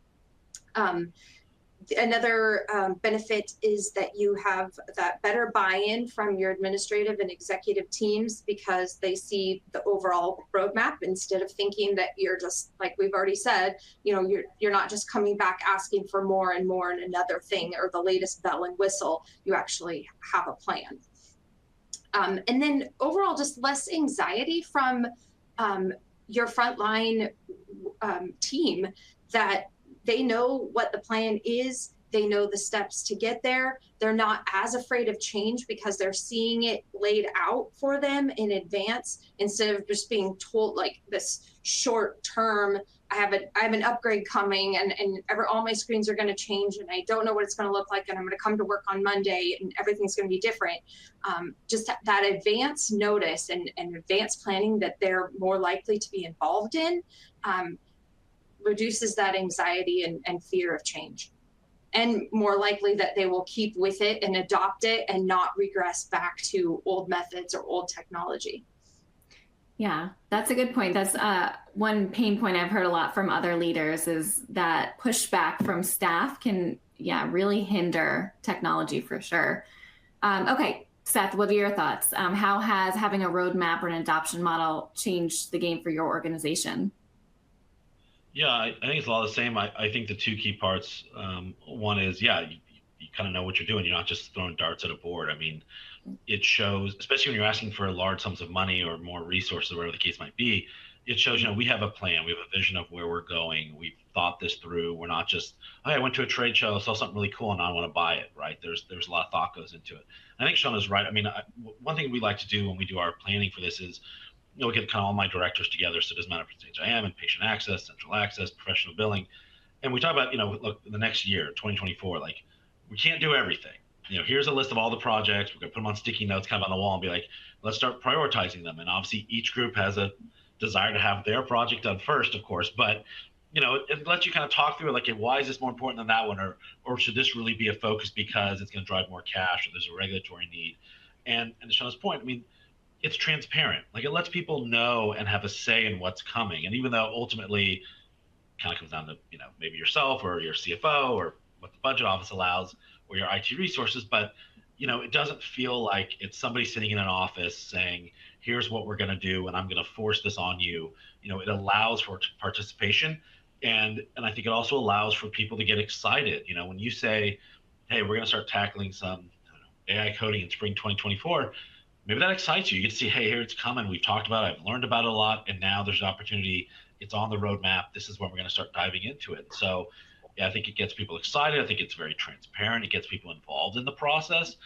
Another benefit is that you have that better buy-in from your administrative and executive teams because they see the overall roadmap instead of thinking that you're just, like we've already said, you know, you're not just coming back asking for more and more and another thing or the latest bell and whistle. You actually have a plan. And then overall, just less anxiety from your frontline team, that they know what the plan is, they know the steps to get there. They're not as afraid of change because they're seeing it laid out for them in advance instead of just being told like this short term, I have an upgrade coming and all my screens are going to change and I don't know what it's going to look like and I'm going to come to work on Monday and everything's going to be different. Just that advance notice and advance planning that they're more likely to be involved in reduces that anxiety and fear of change, and more likely that they will keep with it and adopt it and not regress back to old methods or old technology. Yeah, that's a good point. That's one pain point I've heard a lot from other leaders is that pushback from staff can, really hinder technology for sure. Okay, Seth, what are your thoughts? How has having a roadmap or an adoption model changed the game for your organization? Yeah, I think it's a lot of the same. I think the 2 key parts, one is, you kind of know what you're doing. You're not just throwing darts at a board. I mean, it shows, especially when you're asking for large sums of money or more resources, whatever the case might be, it shows, we have a plan. We have a vision of where we're going. We've thought this through. We're not just, I went to a trade show, saw something really cool, and I want to buy it, right? There's a lot of thought goes into it. I think Sean is right. I mean, one thing we like to do when we do our planning for this is, we get kind of all my directors together, so it doesn't matter if it's HIM and patient access, central access, professional billing. And we talk about, look, the next year, 2024, like, we can't do everything. Here's a list of all the projects. We're going to put them on sticky notes kind of on the wall and be like, let's start prioritizing them. And obviously, each group has a desire to have their project done first, of course. But it lets you kind of talk through it, like, hey, why is this more important than that one, or should this really be a focus because it's going to drive more cash, or there's a regulatory need. And to Shauna's point, I mean, it's transparent. Like, it lets people know and have a say in what's coming. And even though ultimately kind of comes down to, maybe yourself or your CFO or what the budget office allows or your IT resources, but it doesn't feel like it's somebody sitting in an office saying, here's what we're going to do, and I'm going to force this on you. It allows for participation. And I think it also allows for people to get excited. When you say, hey, we're going to start tackling some AI coding in spring 2024, maybe that excites you. You get to see, hey, here it's coming. We've talked about it. I've learned about it a lot. And now there's an opportunity. It's on the roadmap. This is when we're going to start diving into it. So yeah, I think it gets people excited. I think it's very transparent. It gets people involved in the process.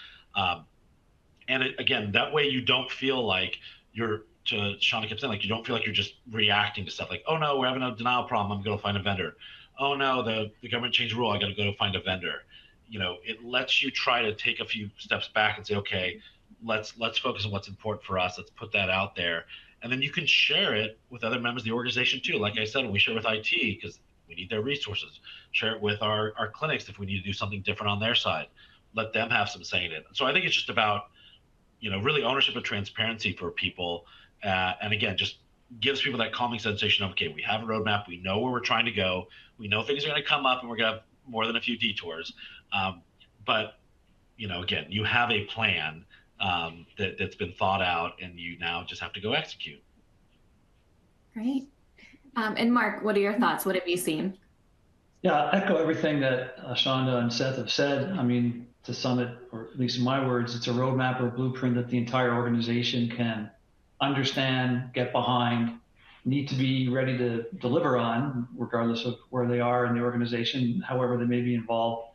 Again, that way you don't feel like to Shauna kept saying, like, you don't feel like you're just reacting to stuff like, oh no, we're having a denial problem, I'm going to find a vendor. Oh no, the government changed a rule, I got to go find a vendor. It lets you try to take a few steps back and say, okay, let's focus on what's important for us. Let's put that out there. And then you can share it with other members of the organization too. Like I said, we share with IT because we need their resources. Share it with our clinics if we need to do something different on their side. Let them have some say in it. So I think it's just about, really ownership and transparency for people. And again, just gives people that calming sensation of, okay, we have a roadmap. We know where we're trying to go. We know things are going to come up and we're going to have more than a few detours. But, again, you have a plan that's been thought out, and you now just have to go execute. Great. And Mark, what are your thoughts? What have you seen? Yeah, I echo everything that Shonda and Seth have said. I mean, to sum it, or at least in my words, it's a roadmap or a blueprint that the entire organization can understand, get behind, need to be ready to deliver on, regardless of where they are in the organization, however they may be involved.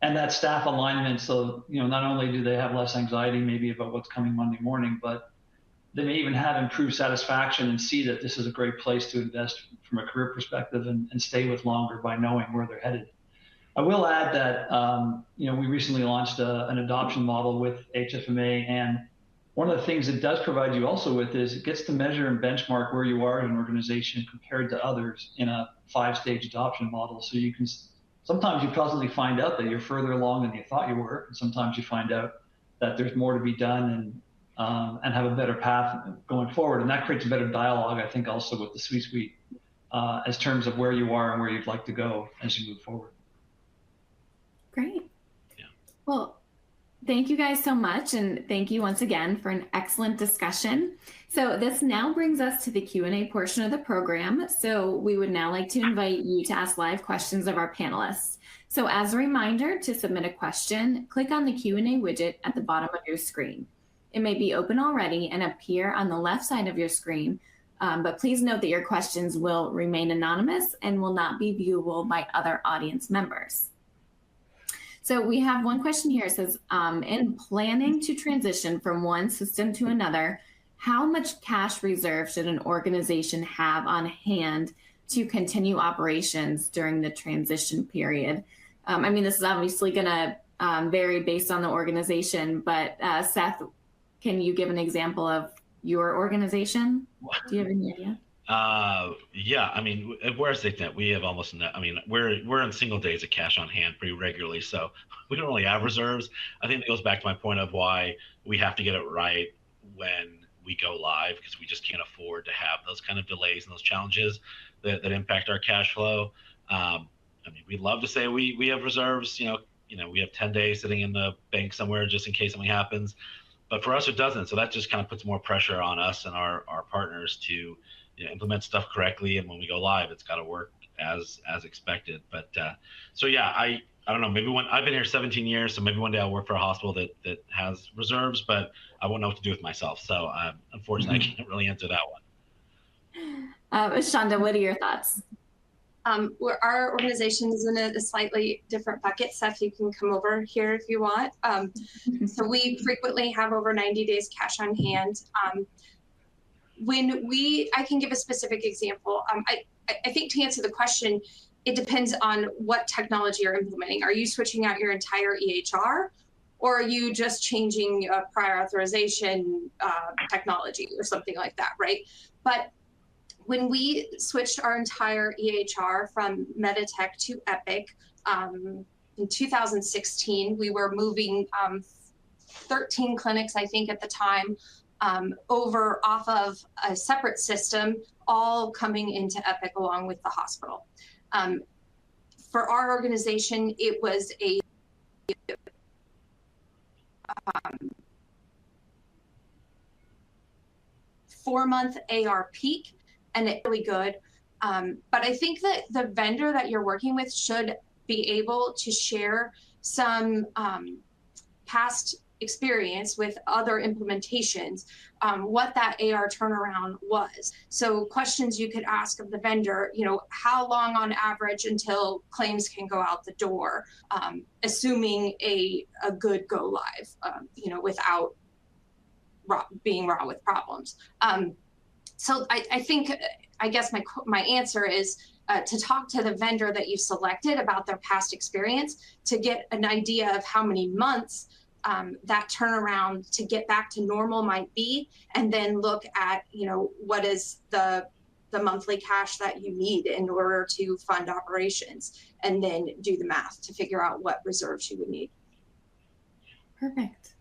And that staff alignment, so not only do they have less anxiety maybe about what's coming Monday morning, but they may even have improved satisfaction and see that this is a great place to invest from a career perspective and stay with longer by knowing where they're headed. I will add that we recently launched an adoption model with HFMA, and one of the things it does provide you also with is it gets to measure and benchmark where you are in an organization compared to others in a 5-stage adoption model. So you can sometimes you pleasantly find out that you're further along than you thought you were, and sometimes you find out that there's more to be done and have a better path going forward. And that creates a better dialogue, I think, also with the C-suite as terms of where you are and where you'd like to go as you move forward. Great. Yeah. Well, thank you guys so much. And thank you once again for an excellent discussion. So this now brings us to the Q&A portion of the program. So we would now like to invite you to ask live questions of our panelists. So as a reminder, to submit a question, click on the Q&A widget at the bottom of your screen. It may be open already and appear on the left side of your screen, but please note that your questions will remain anonymous and will not be viewable by other audience members. So we have one question here. It says, in planning to transition from one system to another, how much cash reserve should an organization have on hand to continue operations during the transition period? I mean, this is obviously going to vary based on the organization, but Seth, can you give an example of your organization? Do you have any idea? Yeah, I mean, we're a safety net. We have almost no, I mean, we're in single days of cash on hand pretty regularly, so we don't really have reserves. I think it goes back to my point of why we have to get it right when we go live, because we just can't afford to have those kind of delays and those challenges that impact our cash flow. I mean, we'd love to say we have reserves. We have 10 days sitting in the bank somewhere just in case something happens, but for us it doesn't. So that just kind of puts more pressure on us and our partners to implement stuff correctly, and when we go live, it's got to work as expected. But so yeah, I don't know. Maybe when I've been here 17 years, so maybe one day I'll work for a hospital that has reserves, but I won't know what to do with myself. So unfortunately, I can't really answer that one. Shonda, what are your thoughts? Our organization is in a slightly different bucket. Seth, you can come over here if you want. So we frequently have over 90 days cash on hand. I can give a specific example. I think to answer the question, it depends on what technology you're implementing. Are you switching out your entire EHR, or are you just changing prior authorization technology or something like that, right? But when we switched our entire EHR from Meditech to Epic in 2016, we were moving 13 clinics, I think at the time, over off of a separate system, all coming into Epic along with the hospital. For our organization, it was a 4-month AR peak, and it's really good. But I think that the vendor that you're working with should be able to share some past experience with other implementations, what that AR turnaround was. So questions you could ask of the vendor, you know, how long on average until claims can go out the door, assuming a good go live, you know, without being raw with problems. So I think, I guess my answer is to talk to the vendor that you've selected about their past experience to get an idea of how many months that turnaround to get back to normal might be, and then look at, you know, what is the monthly cash that you need in order to fund operations, and then do the math to figure out what reserves you would need. Perfect.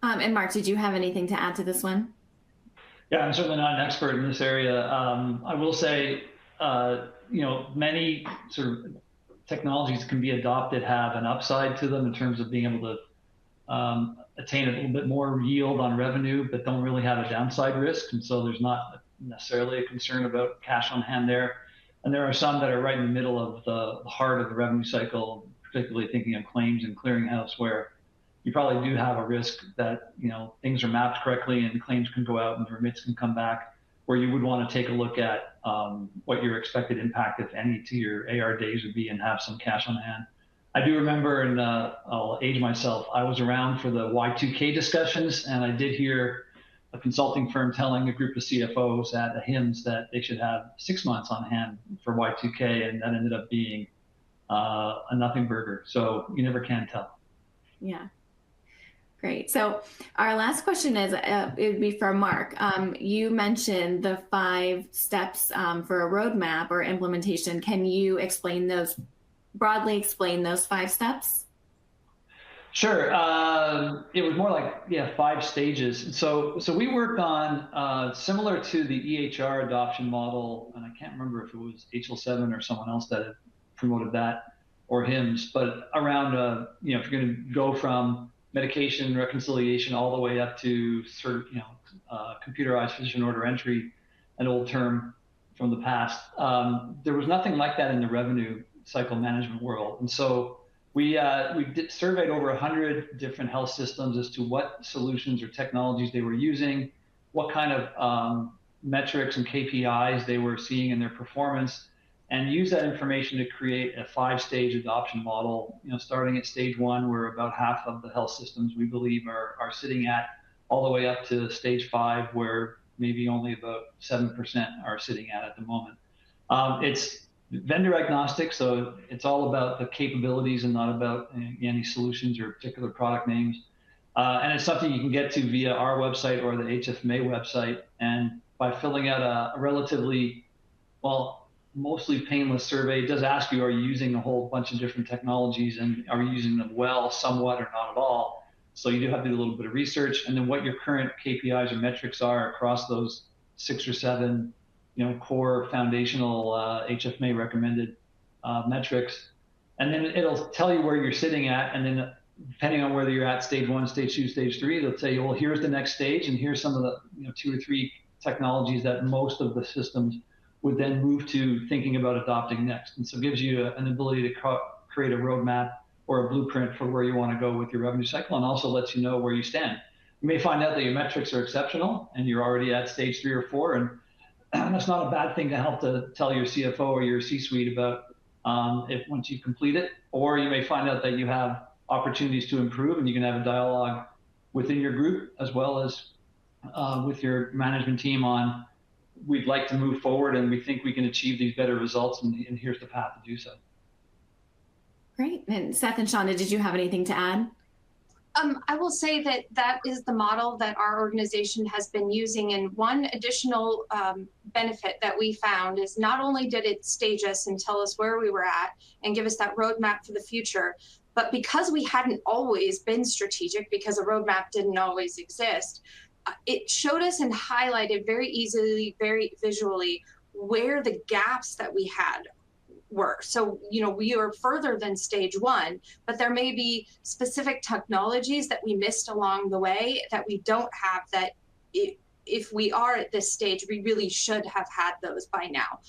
And Mark, did you have anything to add to this one? Yeah, I'm certainly not an expert in this area. I will say, you know, many sort of technologies can be adopted have an upside to them in terms of being able to attain a little bit more yield on revenue, but don't really have a downside risk. And so there's not necessarily a concern about cash on hand there. And there are some that are right in the middle of the heart of the revenue cycle, particularly thinking of claims and clearinghouse, where you probably do have a risk that, you know, things are mapped correctly and claims can go out and remits can come back, where you would want to take a look at what your expected impact, if any, to your AR days would be and have some cash on hand. I do remember, and I'll age myself, I was around for the Y2K discussions, and I did hear a consulting firm telling a group of CFOs at a HIMSS that they should have 6 months on hand for Y2K, and that ended up being a nothing burger. So you never can tell. Yeah. Great. So our last question is, it would be for Mark. You mentioned the 5 steps for a roadmap or implementation. Can you explain those, broadly explain those 5 steps? Sure. It was more like, 5 stages. So we worked on, similar to the EHR adoption model, and I can't remember if it was HL7 or someone else that had promoted that, or HIMSS, but around, you know, if you're going to go from medication reconciliation all the way up to sort of, you know, computerized physician order entry, an old term from the past. There was nothing like that in the revenue cycle management world. And so we surveyed over 100 different health systems as to what solutions or technologies they were using, what kind of metrics and KPIs they were seeing in their performance, and use that information to create a 5-stage adoption model, you know, starting at stage 1, where about half of the health systems we believe are sitting at, all the way up to stage 5, where maybe only about 7% are sitting at the moment. It's vendor agnostic, so it's all about the capabilities and not about any solutions or particular product names. And it's something you can get to via our website or the HFMA website. And by filling out a relatively, well, mostly painless survey, it does ask you, are you using a whole bunch of different technologies, and are you using them well, somewhat, or not at all? So you do have to do a little bit of research, and then what your current KPIs or metrics are across those 6 or 7, you know, core foundational HFMA recommended metrics. And then it'll tell you where you're sitting at, and then depending on whether you're at stage 1, stage 2, stage 3, it'll tell you, well, here's the next stage, and here's some of the, you know, 2 or 3 technologies that most of the systems would then move to thinking about adopting next. And so it gives you an ability to create a roadmap or a blueprint for where you want to go with your revenue cycle, and also lets you know where you stand. You may find out that your metrics are exceptional and you're already at stage 3 or 4, and that's not a bad thing to help to tell your CFO or your C-suite about if once you complete it. Or you may find out that you have opportunities to improve, and you can have a dialogue within your group as well as with your management team on, we'd like to move forward and we think we can achieve these better results, and here's the path to do so. Great. And Seth and Shonda, did you have anything to add? I will say that that is the model that our organization has been using. And one additional benefit that we found is not only did it stage us and tell us where we were at and give us that roadmap for the future, but because we hadn't always been strategic, because a roadmap didn't always exist, it showed us and highlighted very easily, very visually, where the gaps that we had were. So, we are further than stage one, but there may be specific technologies that we missed along the way that we don't have, that if we are at this stage, we really should have had those by now.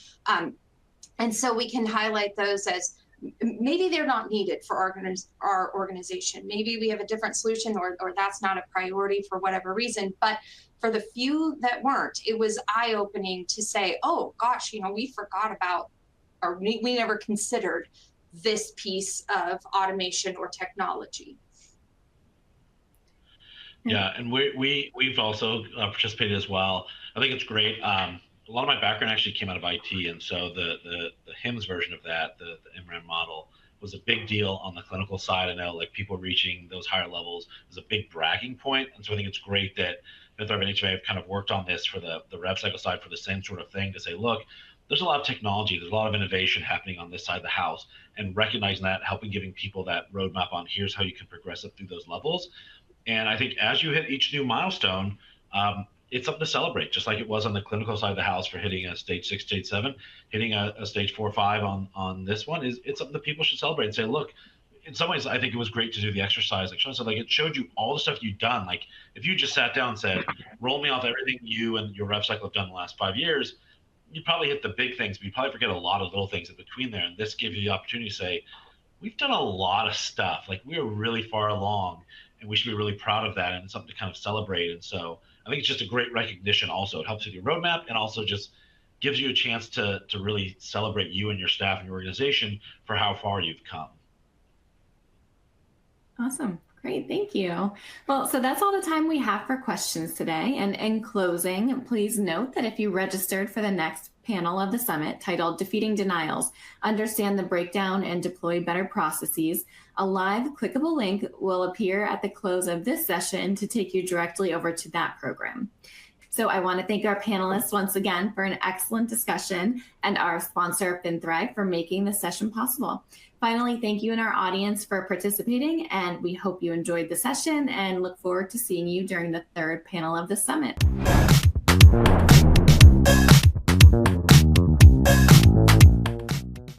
And so we can highlight those as maybe they're not needed for our organization. Maybe we have a different solution, or that's not a priority for whatever reason. But for the few that weren't, it was eye-opening to say, oh gosh, we forgot about, or we never considered this piece of automation or technology. Yeah, and we've also participated as well. I think it's great. A lot of my background actually came out of IT, and so the HIMSS version of that, the MRAM model, was a big deal on the clinical side. I know, like, people reaching those higher levels is a big bragging point, and so I think it's great that FinThrive and HMA have kind of worked on this for the rev cycle side for the same sort of thing, to say, look, there's a lot of technology, there's a lot of innovation happening on this side of the house, and recognizing that, helping giving people that roadmap on here's how you can progress up through those levels. And I think as you hit each new milestone, it's something to celebrate, just like it was on the clinical side of the house for hitting a stage 6, stage 7, hitting a stage 4 or 5 on this one. It's something that people should celebrate and say, look, in some ways, I think it was great to do the exercise. Like Sean said, like, it showed you all the stuff you've done. Like, if you just sat down and said, roll me off everything you and your rev cycle have done in the last 5 years, you probably hit the big things, but you probably forget a lot of little things in between there. And this gives you the opportunity to say, we've done a lot of stuff. Like, we are really far along, and we should be really proud of that, and it's something to kind of celebrate. And so I think it's just a great recognition also. It helps with your roadmap, and also just gives you a chance to really celebrate you and your staff and your organization for how far you've come. Awesome. Great. Thank you. Well, so that's all the time we have for questions today. And in closing, please note that if you registered for the next panel of the summit titled Defeating Denials, Understand the Breakdown and Deploy Better Processes, a live clickable link will appear at the close of this session to take you directly over to that program. So I want to thank our panelists once again for an excellent discussion, and our sponsor, FinThrive, for making this session possible. Finally, thank you and our audience for participating, and we hope you enjoyed the session and look forward to seeing you during the third panel of the summit.